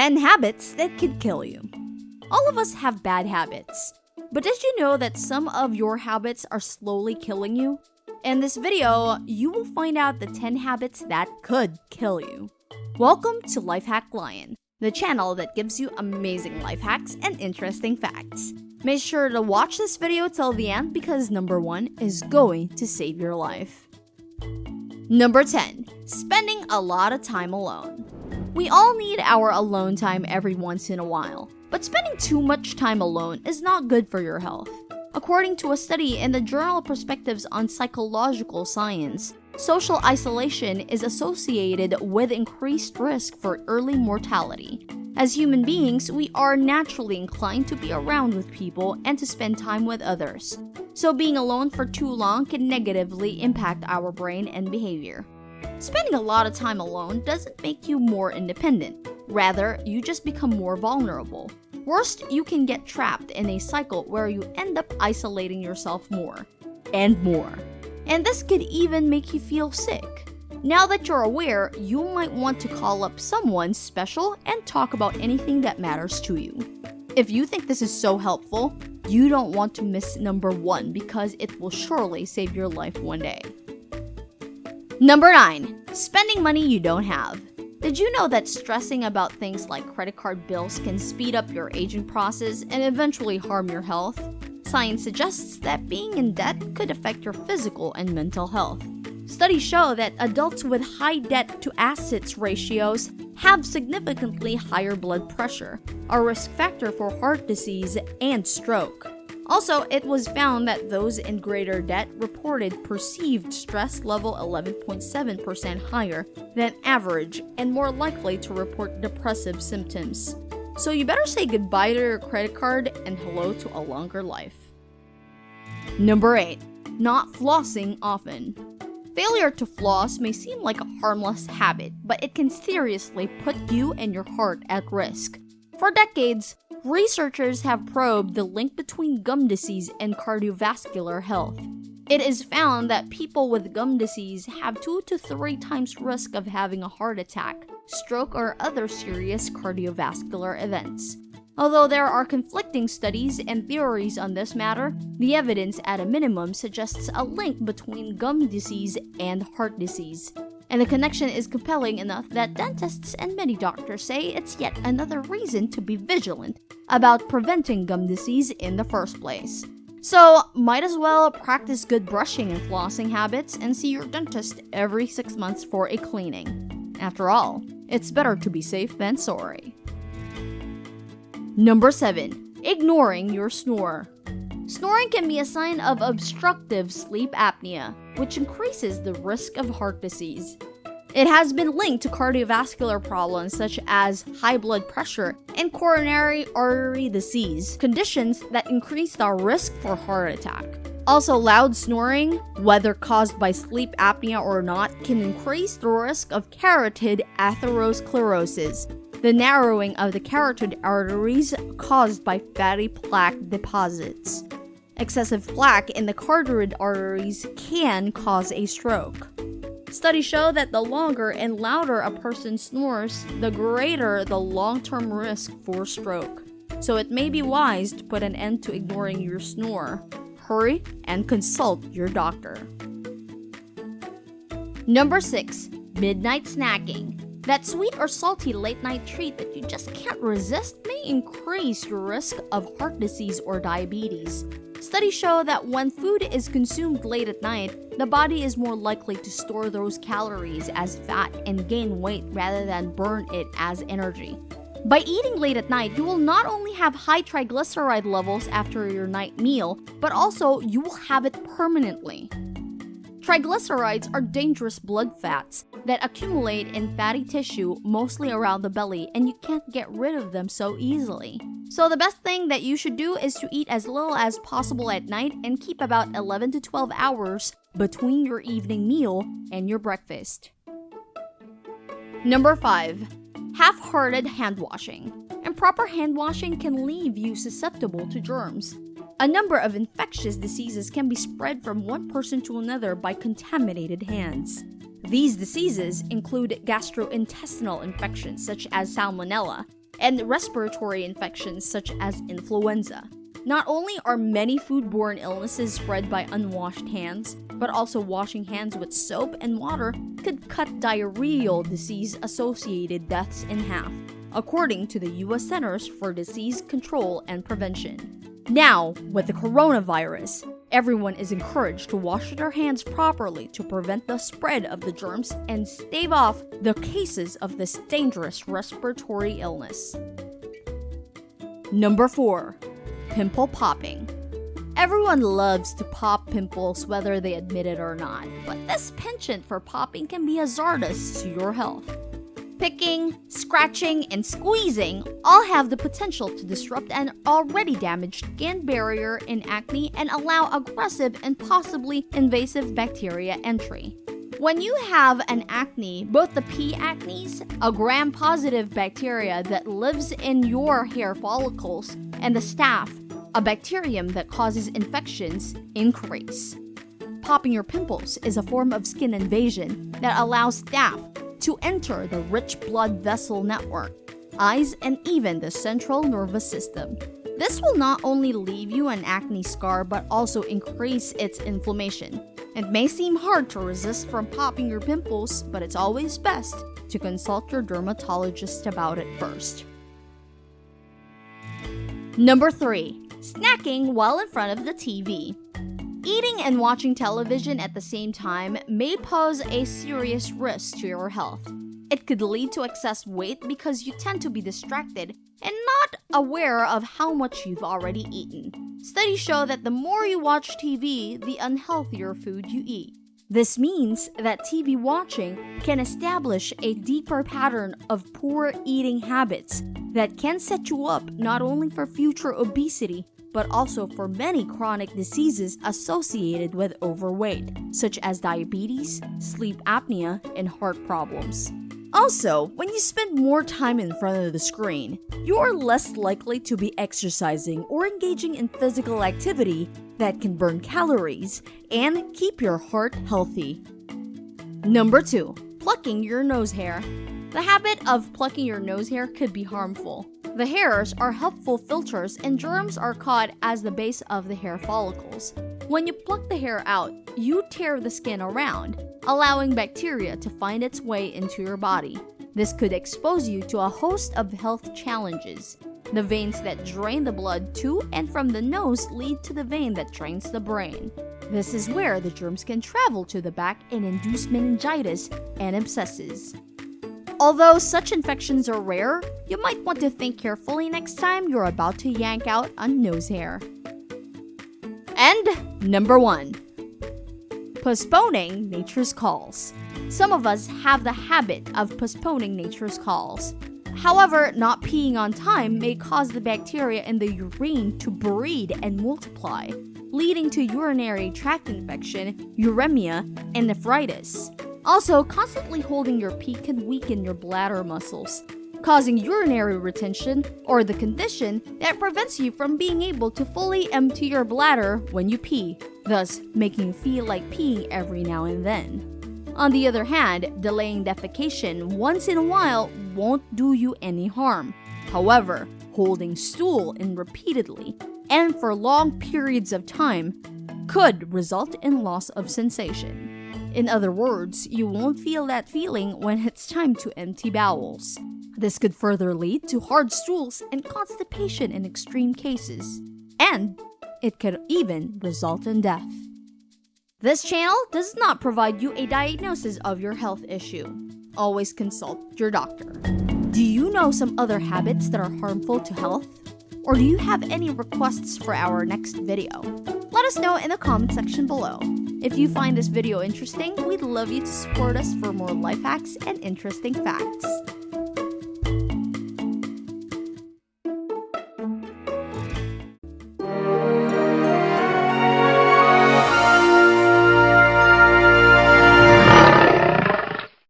10 habits that could kill you. All of us have bad habits, but did you know that some of your habits are slowly killing you? In this video, you will find out the 10 habits that could kill you. Welcome to Life Hack Lion, the channel that gives you amazing life hacks and interesting facts. Make sure to watch this video till the end because number 1 is going to save your life. Number 10. Spending a lot of time alone. We all need our alone time every once in a while, but spending too much time alone is not good for your health. According to a study in the journal Perspectives on Psychological Science, social isolation is associated with increased risk for early mortality. As human beings, we are naturally inclined to be around with people and to spend time with others. So being alone for too long can negatively impact our brain and behavior. Spending a lot of time alone doesn't make you more independent. Rather, you just become more vulnerable. Worst, you can get trapped in a cycle where you end up isolating yourself more and more. And this could even make you feel sick. Now that you're aware, you might want to call up someone special and talk about anything that matters to you. If you think this is so helpful, you don't want to miss number 1 because it will surely save your life one day. Number 9. Spending money you don't have. Did you know that stressing about things like credit card bills can speed up your aging process and eventually harm your health? Science suggests that being in debt could affect your physical and mental health. Studies show that adults with high debt-to-assets ratios have significantly higher blood pressure, a risk factor for heart disease and stroke. Also, it was found that those in greater debt reported perceived stress level 11.7% higher than average and more likely to report depressive symptoms. So you better say goodbye to your credit card and hello to a longer life. Number 8. Not flossing often. Failure to floss may seem like a harmless habit, but it can seriously put you and your heart at risk. For decades, researchers have probed the link between gum disease and cardiovascular health. It is found that people with gum disease have 2 to 3 times risk of having a heart attack, stroke, or other serious cardiovascular events. Although there are conflicting studies and theories on this matter, the evidence at a minimum suggests a link between gum disease and heart disease. And the connection is compelling enough that dentists and many doctors say it's yet another reason to be vigilant about preventing gum disease in the first place. So, might as well practice good brushing and flossing habits and see your dentist every 6 months for a cleaning. After all, it's better to be safe than sorry. Number 7. Ignoring your snore. Snoring can be a sign of obstructive sleep apnea, which increases the risk of heart disease. It has been linked to cardiovascular problems such as high blood pressure and coronary artery disease, conditions that increase the risk for heart attack. Also, loud snoring, whether caused by sleep apnea or not, can increase the risk of carotid atherosclerosis, the narrowing of the carotid arteries caused by fatty plaque deposits. Excessive plaque in the carotid arteries can cause a stroke. Studies show that the longer and louder a person snores, the greater the long-term risk for stroke. So it may be wise to put an end to ignoring your snore. Hurry and consult your doctor. Number 6. Midnight snacking. That sweet or salty late-night treat that you just can't resist may increase your risk of heart disease or diabetes. Studies show that when food is consumed late at night, the body is more likely to store those calories as fat and gain weight rather than burn it as energy. By eating late at night, you will not only have high triglyceride levels after your night meal, but also you will have it permanently. Triglycerides are dangerous blood fats that accumulate in fatty tissue mostly around the belly, and you can't get rid of them so easily. So the best thing that you should do is to eat as little as possible at night and keep about 11 to 12 hours between your evening meal and your breakfast. Number 5. Half-hearted hand washing. Improper hand washing can leave you susceptible to germs. A number of infectious diseases can be spread from one person to another by contaminated hands. These diseases include gastrointestinal infections such as salmonella, and respiratory infections such as influenza. Not only are many foodborne illnesses spread by unwashed hands, but also washing hands with soap and water could cut diarrheal disease-associated deaths in half, according to the U.S. Centers for Disease Control and Prevention. Now, with the coronavirus, everyone is encouraged to wash their hands properly to prevent the spread of the germs and stave off the cases of this dangerous respiratory illness. Number 4. Pimple popping. Everyone loves to pop pimples whether they admit it or not, but this penchant for popping can be hazardous to your health. Picking, scratching, and squeezing all have the potential to disrupt an already damaged skin barrier in acne and allow aggressive and possibly invasive bacteria entry. When you have an acne, both the P. acnes, a gram-positive bacteria that lives in your hair follicles, and the staph, a bacterium that causes infections, increase. Popping your pimples is a form of skin invasion that allows staph to enter the rich blood vessel network, eyes, and even the central nervous system. This will not only leave you an acne scar but also increase its inflammation. It may seem hard to resist from popping your pimples, but it's always best to consult your dermatologist about it first. Number 3. Snacking while in front of the TV. Eating and watching television at the same time may pose a serious risk to your health. It could lead to excess weight because you tend to be distracted and not aware of how much you've already eaten. Studies show that the more you watch TV, the unhealthier food you eat. This means that TV watching can establish a deeper pattern of poor eating habits that can set you up not only for future obesity, but also for many chronic diseases associated with overweight, such as diabetes, sleep apnea, and heart problems. Also, when you spend more time in front of the screen, you are less likely to be exercising or engaging in physical activity that can burn calories and keep your heart healthy. Number 2. Plucking your nose hair. The habit of plucking your nose hair could be harmful. The hairs are helpful filters and germs are caught as the base of the hair follicles. When you pluck the hair out, you tear the skin around, allowing bacteria to find its way into your body. This could expose you to a host of health challenges. The veins that drain the blood to and from the nose lead to the vein that drains the brain. This is where the germs can travel to the back and induce meningitis and abscesses. Although such infections are rare, you might want to think carefully next time you're about to yank out a nose hair. And number 1. Postponing nature's calls. Some of us have the habit of postponing nature's calls. However, not peeing on time may cause the bacteria in the urine to breed and multiply, leading to urinary tract infection, uremia, and nephritis. Also, constantly holding your pee can weaken your bladder muscles, causing urinary retention or the condition that prevents you from being able to fully empty your bladder when you pee, thus making you feel like peeing every now and then. On the other hand, delaying defecation once in a while won't do you any harm. However, holding stool in repeatedly and for long periods of time could result in loss of sensation. In other words, you won't feel that feeling when it's time to empty bowels. This could further lead to hard stools and constipation in extreme cases. And it could even result in death. This channel does not provide you a diagnosis of your health issue. Always consult your doctor. Do you know some other habits that are harmful to health? Or do you have any requests for our next video? Let us know in the comment section below. If you find this video interesting, we'd love you to support us for more life hacks and interesting facts.